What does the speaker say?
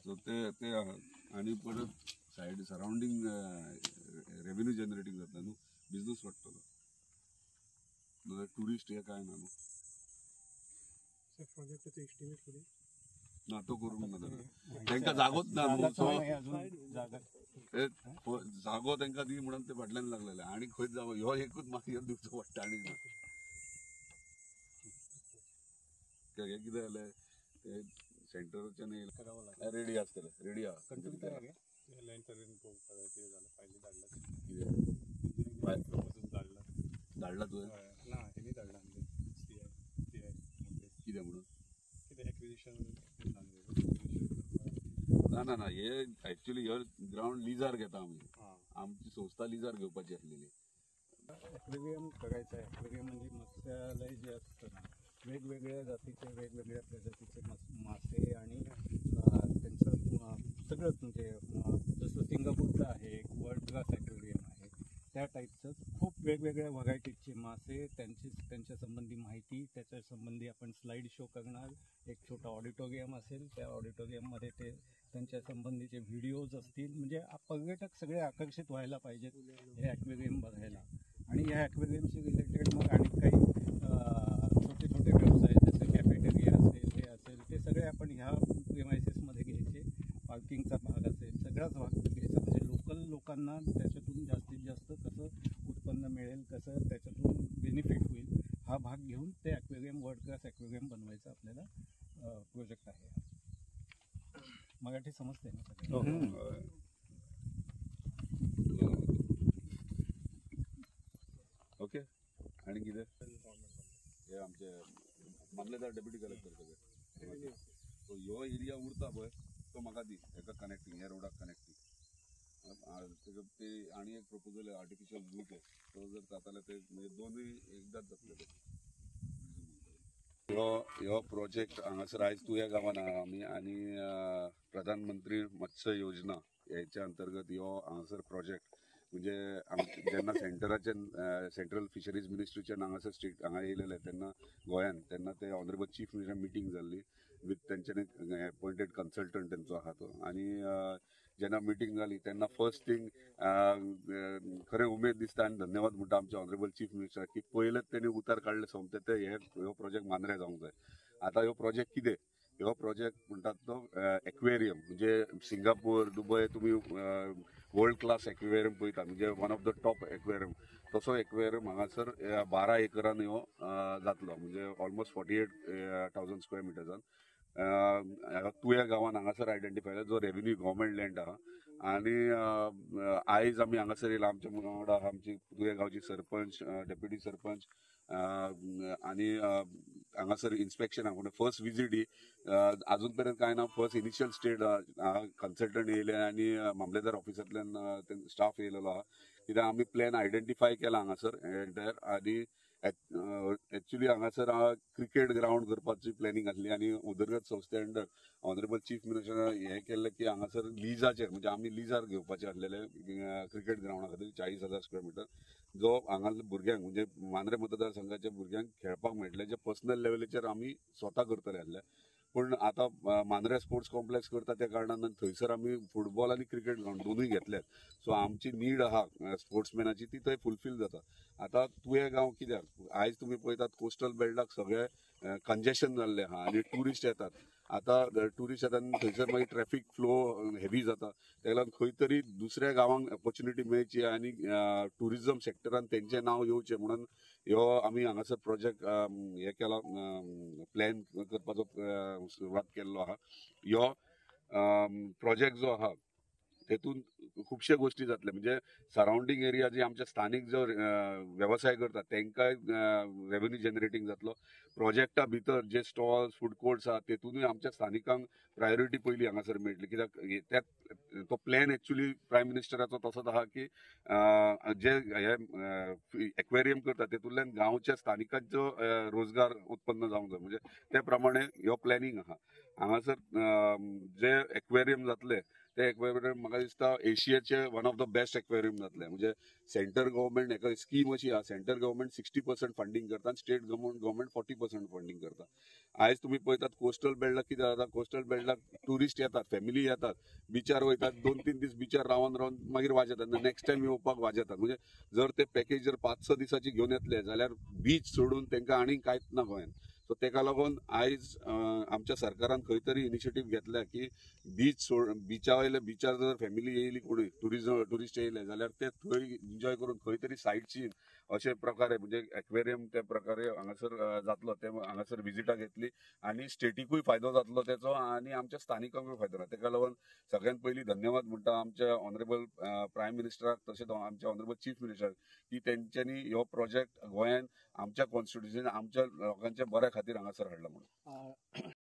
So ते आणि परत साइड सराउंडिंग रेव्हेन्यू जनरेटिंग जाता न्हू बिजनेस वाडटलो नाल्यार टुरिस्ट हे काय ना न्हू प्रोजेक्टाचो एस्टिमेट किती ना तो करूंक ना तांकां जागोच ना न्हू सो जागो तांकां दी म्हणून ते फाटल्यान लागलेले आणि खंय जागो ह्यो एकूच म्हाका ह्यो दिवचो पडटा आनी ना हे कितें जालें ते सेंटरच्यान रेडी आसतले रेडी आहा धाडला तुवें कितें म्हणून ना हे एक्चुअली ह्यो ग्राउंड लिजार घेता आमची संस्था लिजार घेवपाची आसलेली ॲक्वेरियम करायचं आहे. ॲक्वेरियम म्हणजे मत्स्यालय जे असतं ना वेगवेगळ्या जातीचे वेगवेगळ्या प्रजातीचे मासे आणि त्यांचं सगळंच म्हणजे जसं सिंगापूरचं आहे एक वर्ल्ड क्लास ॲक्वेरियम आहे त्या टाईपचं खूप वेगवेगळ्या व्हरायटीजचे मासे त्यांच्या संबंधी माहिती त्याच्या संबंधी आपण स्लाईड शो करणार. एक छोटा ऑडिटोरियम असेल त्या ऑडिटोरियममध्ये ते त्यांच्या संबंधीचे व्हिडिओज असतील म्हणजे पर्यटक सगळे आकर्षित व्हायला पाहिजेत हे ॲक्वेरियम बघायला. आणि ह्या ॲक्वेरियमशी रिलेटेड मग आणि काही छोटे छोटे व्यवसाय जसे कॅफेटेरिया असेल हे असेल ते सगळे आपण ह्या प्रिमायसेसमध्ये घ्यायचे. पार्किंगचा भाग असेल सगळाच भाग घ्यायचा म्हणजे लोकल लोकांना त्याच्यातून जास्तीत जास्त कसं उत्पन्न मिळेल कसं त्याच्यातून बेनिफिट होईल हा भाग घेऊन ते ॲक्वेरियम वर्ल्ड क्लास ॲक्वेरियम बनवायचा आपल्याला प्रोजेक्ट आहे. मराठी समजते ना सगळं ओके. आणि कितें हे आमचे मामलेदार डेप्युटी कलेक्टर सगळे सो ह्यो एरिया उरता पळय तो म्हाका दी हेका कनेक्टींग ह्या रोडाक कनेक्टींग ते आनी एक प्रपोजल आर्टिफिशियल रूट आहे तो जर जाताले ते म्हणजे दोनूय एकदाच जातले. ह्यो प्रोजेक्ट हांगासर आयज तुया गांवान आहा आमी आणि प्रधानमंत्री मत्स्य योजना ह्याच्या अंतर्गत ह्यो हांगासर प्रोजेक्ट म्हणजे जेन्ना सेंट्रल फिशरीज मिनिस्ट्रीच्यान हांगासर स्टेट हांगा येयलेले तेन्ना गोंयान तेन्ना ते ऑनरेबल चीफ मिनिस्टर मिटींग जाल्ली विथ तेंच्यांनी अपॉइंटेड कन्सल्टंट तेंचो आहा तो. आणि जेन्ना मिटींग जाली तेन्ना फर्स्ट थिंग खरें उमेद दिसता आनी धन्यवाद म्हणटा आमच्या ऑनरेबल चीफ मिनिस्टर की पयलेच तेणी उतर काडले सोमते ते ह्यो प्रोजेक्ट मांद्रे जावंक जाय. आतां ह्यो प्रोजेक्ट कितें ह्यो प्रोजेक्ट म्हणटात तो एक्वेरियम म्हणजे सिंगापूर दुबय तुमी वर्ल्ड क्लास एक्वेरियम पळयता म्हणजे one of the top aquarium तसो एक्वेरियम हांगासर 12 एकरान ह्यो जातलो म्हणजे ऑलमोस्ट 48,000 स्क्वेअर मिटर्सान तुया गांवान हांगासर आयडेंटिफाय जाला जो रेव्हेन्यू गव्हर्मेंट लँड आहा. आणि आयज आमी हांगासर येयला आमच्या वांगडा आमची तुया गांवची सरपंच डेप्युटी सरपंच आणि हांगासर इन्स्पेक्शनाक म्हणजे फर्स्ट विजीट ही अजून पर्यंत काय ना फर्स्ट इनिशियल स्टेट कन्सल्टंट येयले आणि मामलेदार ऑफिसांतल्यान स्टाफ येयलेलो आहा कित्याक आमी प्लॅन आयडेंटिफाय केला हांगासर एंटायर. आणि एक्चुअली हांगासर क्रिकेट ग्राउंड करपाची प्लॅनिंग आसली आणि उदरगत संस्थे अंडर ऑनरेबल चीफ मिनिस्टर हे केल्ले की हांगासर लिजाचेर म्हणजे आमी लिजार घेवपाचे आसलेले क्रिकेट ग्राउंडा खातीर 40,000 स्क्वेअर मिटर जो हांगासर भुरग्यांक म्हणजे मांद्रे मतदारसंघाच्या भुरग्यांक खेळपाक मेळटले जे पर्सनल लेवलीचेर आमी स्वता करतले आसले. पूण आतां मांद्रे स्पोर्ट्स कॉम्प्लेक्स करता त्या कारणान थंयसर आमी फुटबॉल आणि क्रिकेट ग्राउंड दोनूय घेतल्यात. सो आमची नीड आहा स्पोर्ट्समॅनाची ती थंय फुलफील जाता. आतां तुवें गांव कित्याक आयज तुमी पळयतात कोस्टल बेल्टाक सगळे कंजेशन जाल्ले आहा आणि टुरिस्ट येतात. आतां टुरिस्ट येतात आनी थंयसर मागीर ट्रॅफिक फ्लो हेवी जाता ताका लागून खंय तरी दुसऱ्या गांवांक ऑपॉर्च्युनिटी मेळची आणि टुरिझम सेक्टरान तेंचें नांव येवचें म्हणून ह्यो आमी हांगासर प्रोजेक्ट हे केला प्लॅन करपाचो सुरवात केल्लो आहा. ह्यो प्रोजेक्ट जो आहा तेतून खुबशे गोष्टी जातले म्हणजे सराउंडिंग एरिया जी आमच्या स्थानिक जो व्यवसाय करतात तांकांय रेव्हेन्यू जनरेटिंग जातलो. प्रोजेक्टा भितर जे स्टॉल्स फूड कोर्ट्स आहा तेतूनय आमच्या स्थानिकांक प्रायोरिटी पयली हांगासर मेळटली कित्याक तो प्लॅन एक्चुअली प्रायम मिनिस्टराचो तसोच आहा की जे हे एक्वेरियम करता तेतूंतल्यान गांवच्या स्थानिकांचो रोजगार उत्पन्न जावंक जाय म्हणजे त्या प्रमाणे ह्यो प्लॅनिंग आहा. हांगासर जे एक्वेरियम जातले ते एक्वेरियम म्हाका दिसता एशियाचे one of the best aquarium जातले. म्हणजे सेंटर गव्हर्मेंट एका स्कीम अशी आहा, सेंटर गव्हर्मेंट 60% फंडिंग करता आणि स्टेट गव्हर्मेंट 40% फंडिंग करता. आयज तुम्ही पळयतात कोस्टल बेल्टाक कितें जाता, कोस्टल बेल्टाक टुरिस्ट येतात, फॅमिली येतात, बिचार वयतात, 2-3 दीस बिचार रावन मागीर वाजेतात, नेक्स्ट टाइम येवपाक वाजेतात. म्हणजे जर ते पॅकेज जर 5-6 दिसाची घेवन येतले जाल्यार बीच सोडून तांकां आनीक कांयच ना गोंयांत. सो तेका लागून आयज आमच्या सरकारान खंय तरी इनिशिएटीव घेतल्या की बिचा वयले बिचार जर फॅमिली येयली कोणी टुरिस्ट येयले जाल्यार ते थंय एन्जॉय करून खंय तरी सायट सीन अशे प्रकारे म्हणजे एक्वेरियम त्या प्रकारे हांगासर जातलो. ते हांगासर विजिटाक येतली आणि स्टेटीकूय फायदो जातलो तेचो आणि आमच्या स्थानिकांकूय फायदो जातलो. तेका लागून सगळ्यात पयलीं धन्यवाद म्हणटा आमच्या ऑनरेबल प्रायम मिनिस्टराक तशेंच आमच्या ऑनरेबल चीफ मिनिस्टराक की तेंच्यांनी हो प्रोजेक्ट गोंयान आमच्या कॉन्स्टिट्युशन आमच्या लोकांच्या बऱ्या खातीर हांगासर हाडला म्हणून.